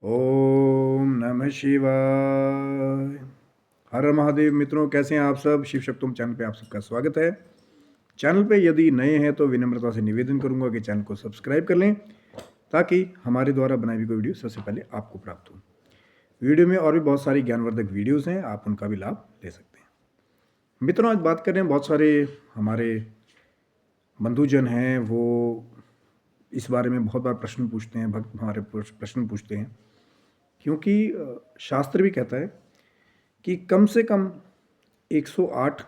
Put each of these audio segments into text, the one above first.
ओम नमः शिवाय। हर हर महादेव। मित्रों, कैसे हैं आप सब? शिव शक्तुम चैनल पे आप सबका स्वागत है। चैनल पे यदि नए हैं तो विनम्रता से निवेदन करूंगा कि चैनल को सब्सक्राइब कर लें ताकि हमारे द्वारा बनाई हुई कोई वीडियो सबसे पहले आपको प्राप्त हो। वीडियो में और भी बहुत सारी ज्ञानवर्धक वीडियोस हैं, आप उनका भी लाभ ले सकते हैं। मित्रों, आज बात कर रहे हैं, बहुत सारे हमारे बंधुजन हैं, वो इस बारे में बहुत बार प्रश्न पूछते हैं, भक्त हमारे प्रश्न पूछते हैं, क्योंकि शास्त्र भी कहता है कि कम से कम 108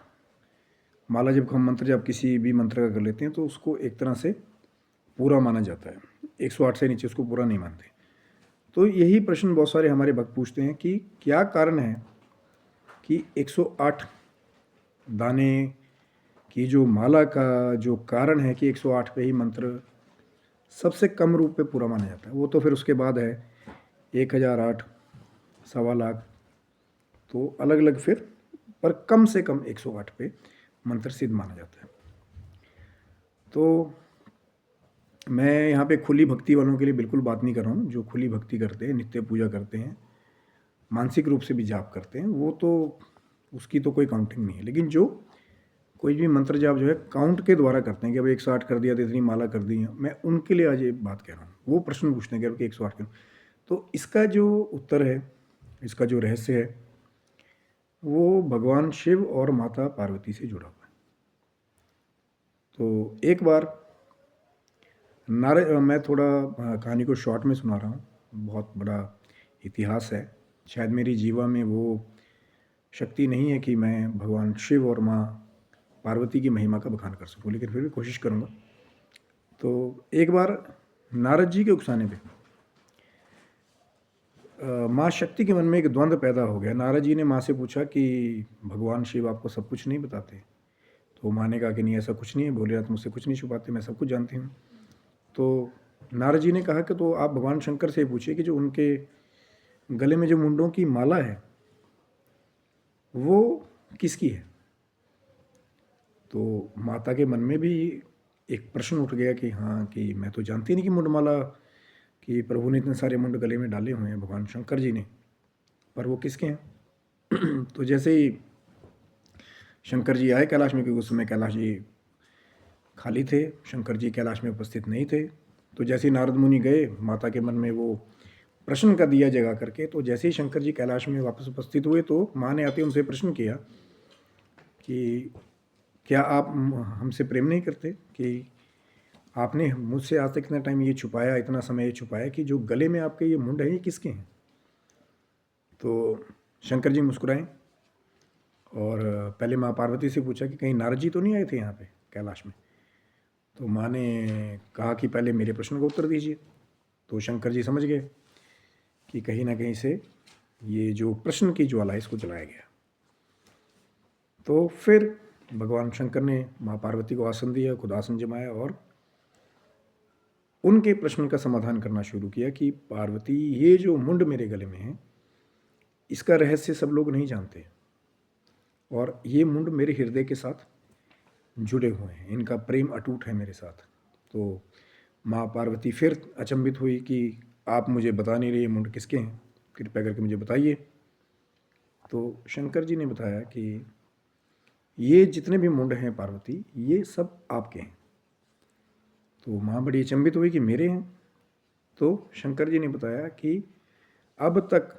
माला जब हम मंत्र जब किसी भी मंत्र का कर लेते हैं तो उसको एक तरह से पूरा माना जाता है। 108 से नीचे उसको पूरा नहीं मानते। तो यही प्रश्न बहुत सारे हमारे भक्त पूछते हैं कि क्या कारण है कि 108 दाने की जो माला का जो कारण है कि 108 पे ही मंत्र सबसे कम रूप पे पूरा माना जाता है। वो तो फिर उसके बाद है 1008, 1.25 लाख, तो अलग अलग फिर, पर कम से कम 108 पे मंत्र सिद्ध माना जाता है। तो मैं यहाँ पे खुली भक्ति वालों के लिए बिल्कुल बात नहीं कर रहा हूँ। जो खुली भक्ति करते हैं, नित्य पूजा करते हैं, मानसिक रूप से भी जाप करते हैं, वो तो उसकी तो कोई काउंटिंग नहीं है। लेकिन जो कोई भी मंत्र जाप जो है काउंट के द्वारा करते हैं कि अब 108 कर दिया तो इतनी माला कर दी, मैं उनके लिए आज ये बात कह रहा हूँ। वो प्रश्न पूछते हैं कि 108 क्यों। तो इसका जो उत्तर है, इसका जो रहस्य है, वो भगवान शिव और माता पार्वती से जुड़ा हुआ है। तो एक बार मैं थोड़ा कहानी को शॉर्ट में सुना रहा हूँ। बहुत बड़ा इतिहास है। शायद मेरी जीवा में वो शक्ति नहीं है कि मैं भगवान शिव और माँ पार्वती की महिमा का बखान कर सकूं, लेकिन फिर भी कोशिश करूँगा। तो एक बार नारद जी के उकसाने पे माँ शक्ति के मन में एक द्वंद्व पैदा हो गया। नारद जी ने माँ से पूछा कि भगवान शिव आपको सब कुछ नहीं बताते? तो माँ ने कहा कि नहीं, ऐसा कुछ नहीं है, भोलेनाथ मुझसे कुछ नहीं छुपाते, मैं सब कुछ जानती हूँ। तो नारद जी ने कहा कि तो आप भगवान शंकर से पूछिए कि जो उनके गले में जो मुंडों की माला है वो किसकी है। तो माता के मन में भी एक प्रश्न उठ गया कि हाँ, कि मैं तो जानती नहीं कि मुंडमाला, कि प्रभु ने इतने सारे मुंड गले में डाले हुए हैं भगवान शंकर जी ने, पर वो किसके हैं? तो जैसे ही शंकर जी आए कैलाश में, क्योंकि उस समय कैलाश जी खाली थे, शंकर जी कैलाश में उपस्थित नहीं थे, तो जैसे ही नारद मुनि गए, माता के मन में वो प्रश्न का दिया जगा करके, तो जैसे ही शंकर जी कैलाश में वापस उपस्थित हुए तो माँ ने आते उनसे प्रश्न किया कि क्या आप हमसे प्रेम नहीं करते, कि आपने मुझसे आज तक इतना टाइम ये छुपाया, इतना समय ये छुपाया, कि जो गले में आपके ये मुंड है ये किसके हैं? तो शंकर जी मुस्कुराए और पहले माँ पार्वती से पूछा कि कहीं नारद जी तो नहीं आए थे यहाँ पे कैलाश में? तो माँ ने कहा कि पहले मेरे प्रश्न का उत्तर दीजिए। तो शंकर जी समझ गए कि कहीं ना कहीं से ये जो प्रश्न की ज्वाला है इसको जलाया गया। तो फिर भगवान शंकर ने माँ पार्वती को आसन दिया, खुद आसन जमाया और उनके प्रश्न का समाधान करना शुरू किया कि पार्वती, ये जो मुंड मेरे गले में है इसका रहस्य सब लोग नहीं जानते, और ये मुंड मेरे हृदय के साथ जुड़े हुए हैं, इनका प्रेम अटूट है मेरे साथ। तो माँ पार्वती फिर अचंभित हुई कि आप मुझे बता नहीं रहे ये मुंड किसके हैं, कृपया करके मुझे बताइए। तो शंकर जी ने बताया कि ये जितने भी मुंड हैं पार्वती, ये सब आपके हैं। तो माँ बड़ी अचंभित हुई कि मेरे हैं। तो शंकर जी ने बताया कि अब तक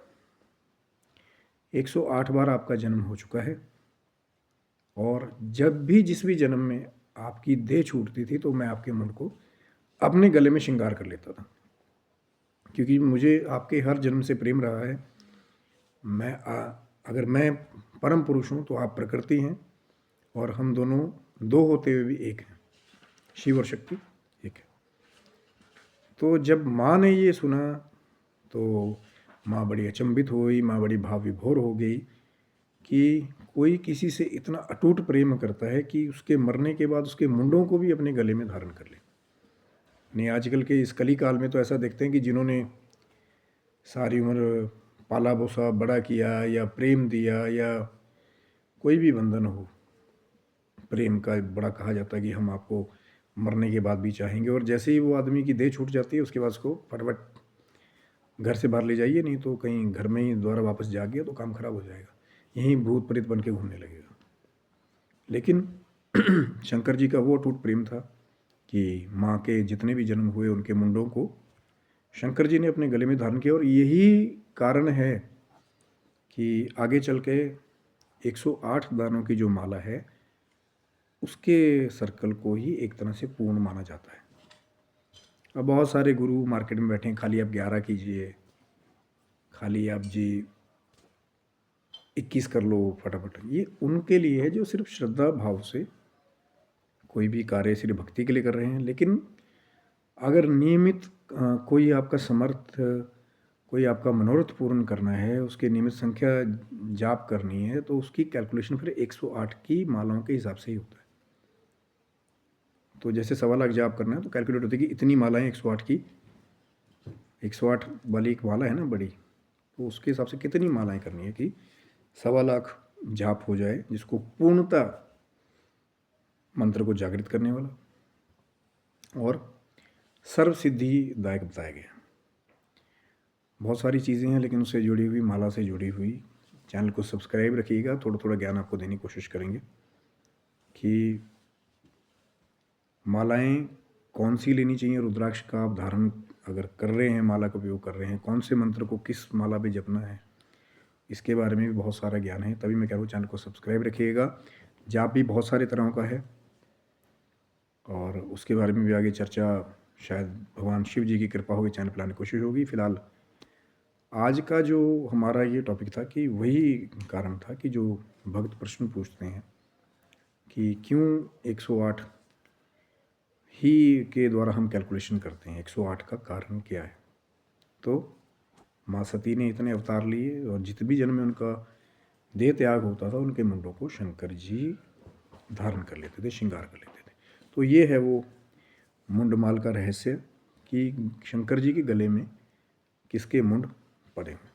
108 बार आपका जन्म हो चुका है, और जब भी जिस भी जन्म में आपकी देह छूटती थी तो मैं आपके मुंड को अपने गले में श्रृंगार कर लेता था, क्योंकि मुझे आपके हर जन्म से प्रेम रहा है। अगर मैं परम पुरुष हूँ तो आप प्रकृति हैं, और हम दोनों दो होते हुए भी एक हैं, शिव और शक्ति एक है। तो जब माँ ने ये सुना तो माँ बड़ी अचंभित हो गई, माँ बड़ी भाव विभोर हो गई कि कोई किसी से इतना अटूट प्रेम करता है कि उसके मरने के बाद उसके मुंडों को भी अपने गले में धारण कर ले। नहीं, आजकल के इस कली काल में तो ऐसा देखते हैं कि जिन्होंने सारी उम्र पाला पोसा बड़ा किया या प्रेम दिया, या कोई भी बंधन हो, प्रेम का बड़ा कहा जाता है कि हम आपको मरने के बाद भी चाहेंगे, और जैसे ही वो आदमी की देह छूट जाती है उसके बाद उसको फटाफट घर से बाहर ले जाइए, नहीं तो कहीं घर में ही दोबारा वापस जा गया तो काम खराब हो जाएगा, यहीं भूत प्रेत बन के घूमने लगेगा। लेकिन शंकर जी का वो अटूट प्रेम था कि माँ के जितने भी जन्म हुए उनके मुंडों को शंकर जी ने अपने गले में धारण किया। और यही कारण है कि आगे चल के 108 दानों की जो माला है उसके सर्कल को ही एक तरह से पूर्ण माना जाता है। अब बहुत सारे गुरु मार्केट में बैठे हैं, खाली आप 11 कीजिए, खाली आप जी 21 कर लो फटाफट। ये उनके लिए है जो सिर्फ श्रद्धा भाव से कोई भी कार्य सिर्फ भक्ति के लिए कर रहे हैं। लेकिन अगर नियमित कोई आपका समर्थ, कोई आपका मनोरथ पूर्ण करना है, उसके नियमित संख्या जाप करनी है, तो उसकी कैलकुलेशन फिर 108 की मालाओं के हिसाब से ही होता है। तो जैसे 1.25 लाख जाप करना है तो कैलकुलेट होती है कि इतनी मालाएं 108 की, 108 वाली एक माला है ना बड़ी, तो उसके हिसाब से कितनी मालाएं करनी है कि 1.25 लाख जाप हो जाए, जिसको पूर्णता मंत्र को जागृत करने वाला और सर्व सिद्धिदायक बताया गया। बहुत सारी चीज़ें हैं, लेकिन उससे जुड़ी हुई, माला से जुड़ी हुई। चैनल को सब्सक्राइब रखिएगा, थोड़ा थोड़ा ज्ञान आपको देने की कोशिश करेंगे कि मालाएं कौन सी लेनी चाहिए, रुद्राक्ष का आप धारण अगर कर रहे हैं, माला का उपयोग कर रहे हैं, कौन से मंत्र को किस माला पे जपना है, इसके बारे में भी बहुत सारा ज्ञान है। तभी मैं कह रहा हूँ चैनल को सब्सक्राइब रखिएगा। जाप भी बहुत सारे तरहों का है और उसके बारे में भी आगे चर्चा शायद भगवान शिव जी की कृपा होगी, चैनल पर लाने की कोशिश होगी। फिलहाल आज का जो हमारा ये टॉपिक था कि वही कारण था कि जो भक्त प्रश्न पूछते हैं कि क्यों 108 ही के द्वारा हम कैलकुलेशन करते हैं, 108 का कारण क्या है। तो माँ सती ने इतने अवतार लिए और जितने भी जन्म में उनका देह त्याग होता था, उनके मुंडों को शंकर जी धारण कर लेते थे, श्रृंगार कर लेते थे। तो ये है वो मुंडमाल का रहस्य कि शंकर जी के गले में किसके मुंड पड़े हैं।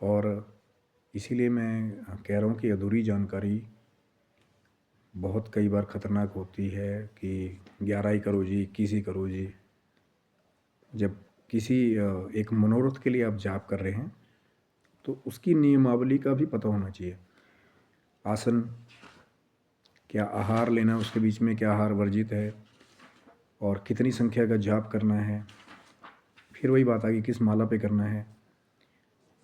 और इसीलिए मैं कह रहा हूँ कि अधूरी जानकारी बहुत कई बार ख़तरनाक होती है कि 11 ही करो जी, 21 ही करो जी। जब किसी एक मनोरथ के लिए आप जाप कर रहे हैं तो उसकी नियमावली का भी पता होना चाहिए। आसन, क्या आहार लेना, उसके बीच में क्या आहार वर्जित है और कितनी संख्या का जाप करना है। फिर वही बात आ गई किस माला पे करना है,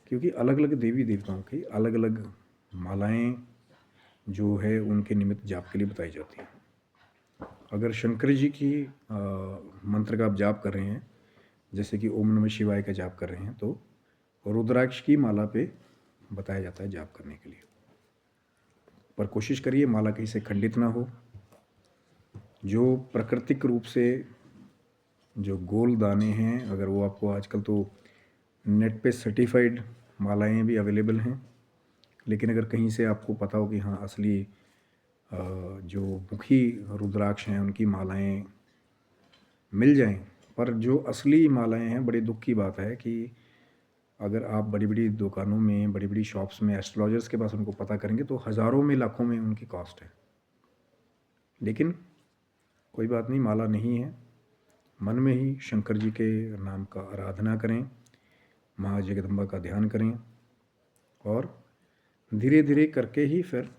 क्योंकि अलग अलग देवी देवताओं की अलग अलग मालाएं जो है उनके निमित्त जाप के लिए बताई जाती हैं। अगर शंकर जी की मंत्र का आप जाप कर रहे हैं, जैसे कि ओम नमः शिवाय का जाप कर रहे हैं, तो रुद्राक्ष की माला पे बताया जाता है जाप करने के लिए। पर कोशिश करिए माला कहीं से खंडित ना हो। जो प्राकृतिक रूप से जो गोल दाने हैं, अगर वो आपको आजकल तो नेट पे सर्टिफाइड मालाएं भी अवेलेबल हैं, लेकिन अगर कहीं से आपको पता हो कि हाँ असली जो मुखी रुद्राक्ष हैं उनकी मालाएं मिल जाएं, पर जो असली मालाएं हैं, बड़ी दुख की बात है कि अगर आप बड़ी बड़ी दुकानों में, बड़ी बड़ी शॉप्स में, एस्ट्रोलॉजर्स के पास उनको पता करेंगे तो हज़ारों में, लाखों में उनकी कॉस्ट है। लेकिन कोई बात नहीं, माला नहीं है, मन में ही शंकर जी के नाम का आराधना करें, माँ जगदम्बा का ध्यान करें और धीरे धीरे करके ही फिर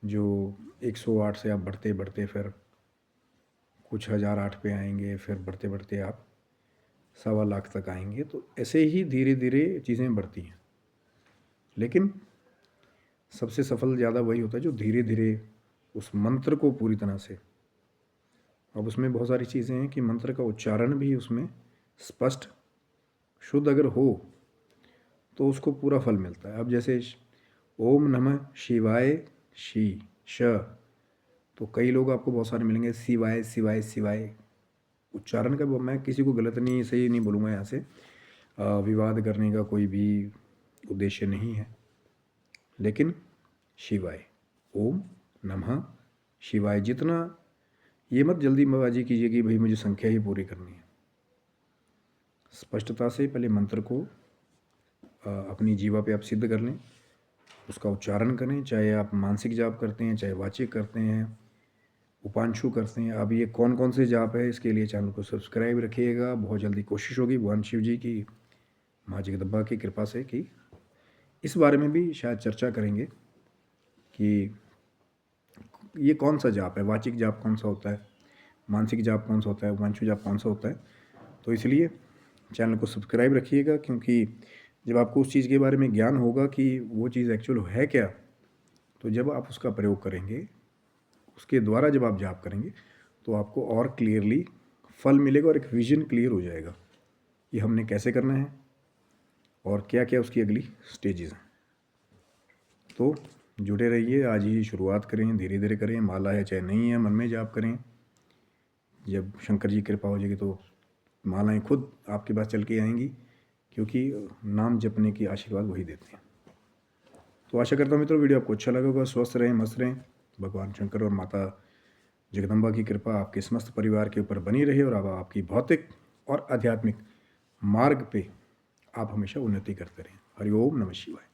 जो 108 से आप बढ़ते बढ़ते फिर कुछ 1008 पे आएंगे, फिर बढ़ते बढ़ते आप 1.25 लाख तक आएंगे। तो ऐसे ही धीरे धीरे चीज़ें बढ़ती हैं। लेकिन सबसे सफल ज़्यादा वही होता है जो धीरे धीरे उस मंत्र को पूरी तरह से, अब उसमें बहुत सारी चीज़ें हैं कि मंत्र का उच्चारण भी उसमें स्पष्ट शुद्ध अगर हो तो उसको पूरा फल मिलता है। अब जैसे ओम नमः शिवाय, शी श, तो कई लोग आपको बहुत सारे मिलेंगे शिवाय शिवाय शिवाय। उच्चारण का मैं किसी को गलत नहीं, सही नहीं बोलूँगा, यहाँ से विवाद करने का कोई भी उद्देश्य नहीं है। लेकिन शिवाय, ओम नमः शिवाय, जितना ये मत जल्दीबाजी कीजिए कि भाई मुझे संख्या ही पूरी करनी है। स्पष्टता से पहले मंत्र को अपनी जीवा पे आप सिद्ध कर लें, उसका उच्चारण करें, चाहे आप मानसिक जाप करते हैं, चाहे वाचिक करते हैं, उपांशु करते हैं। अब ये कौन कौन से जाप है, इसके लिए चैनल को सब्सक्राइब रखिएगा। बहुत जल्दी कोशिश होगी भगवान शिव जी की माँ जगदम्बा की कृपा से कि इस बारे में भी शायद चर्चा करेंगे कि ये कौन सा जाप है, वाचिक जाप कौन सा होता है, मानसिक जाप कौन सा होता है, वांछु जाप कौन सा होता है। तो इसलिए चैनल को सब्सक्राइब रखिएगा, क्योंकि जब आपको उस चीज़ के बारे में ज्ञान होगा कि वो चीज़ एक्चुअल है क्या, तो जब आप उसका प्रयोग करेंगे, उसके द्वारा जब आप जाप करेंगे, तो आपको और क्लियरली फल मिलेगा और एक विजन क्लियर हो जाएगा कि हमने कैसे करना है और क्या क्या उसकी अगली स्टेजेस हैं। तो जुड़े रहिए, आज ही शुरुआत करें, धीरे धीरे करें, माला है चाहे नहीं है, मन में जाप करें। जब शंकर जी की कृपा हो जाएगी तो मालाएं खुद आपके पास चल के आएंगी, क्योंकि नाम जपने की आशीर्वाद वही देते हैं। तो आशा करता हूँ मित्रों वीडियो आपको अच्छा लगा होगा। स्वस्थ रहें, मस्त रहें। भगवान शंकर और माता जगदम्बा की कृपा आपके समस्त परिवार के ऊपर बनी रहे और अब आपकी भौतिक और आध्यात्मिक मार्ग पे आप हमेशा उन्नति करते रहें। हरि ओम नमः शिवाय।